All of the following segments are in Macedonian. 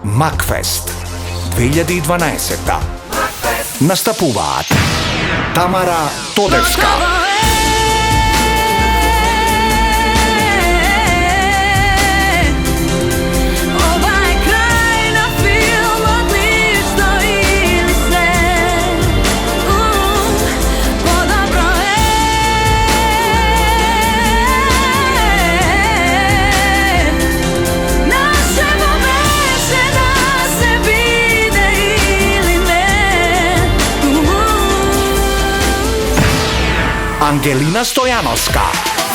Макфест 2012. Настапуваат Тамара Тодевска, Ангелина Стојановска,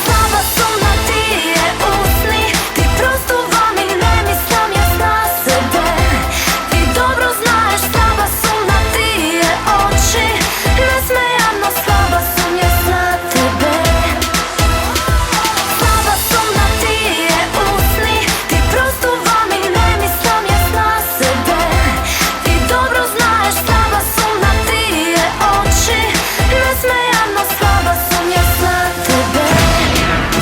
Слаба сум на тие усни, ти простувам и не мислам јас на себе. Ти добро знаеш, слаба сум на тие очи, несмејано слаба сум јас на тебе. Слаба сум на тие усни, ти простувам и не мислам јас на себе. Ти добро знаеш, слаба сум на тие очи, несмејано слаба сум јас на тебе.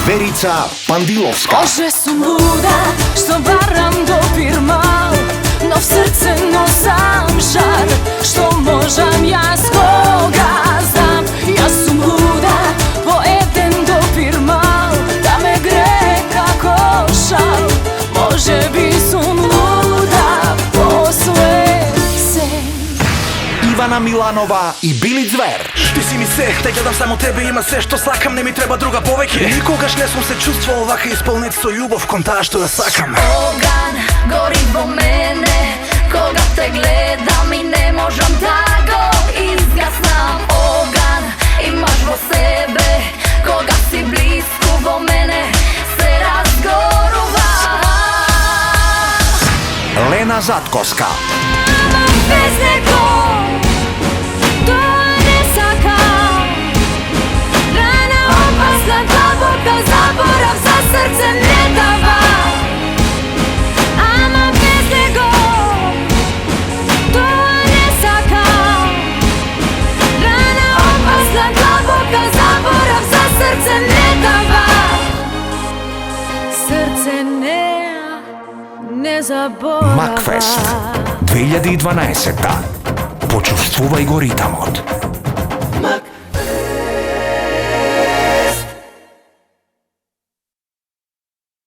Верица Пандиловска, Може сум луда, што барам допир мал, но в срце носам жар, што можам јас кога знам. Јас сум луда, по еден допир мал, да ме гре како шал. Може би сум луда, после се. Ивана Миланова и Били Звер. Ти си ми се, те гледам само тебе, има се што сакам, не ми треба друга повеќе. Никогаш не сум се чувствувал вака исполнет со љубов кон таа што ја сакам. Оган гори во мене, кога те гледам и не можам да го изгаснам. Оган имаш во себе, кога си близко во мене, се разгорува. Лена Затковска, Без него тоа не сакам. Рана опасна, длабока, заборав за срце не дава. Ама без него тоа не сакам. Рана опасна, длабока, заборав за срце не дава. Срце не заборава. Макфест 2012. Почувствувај го ритамот.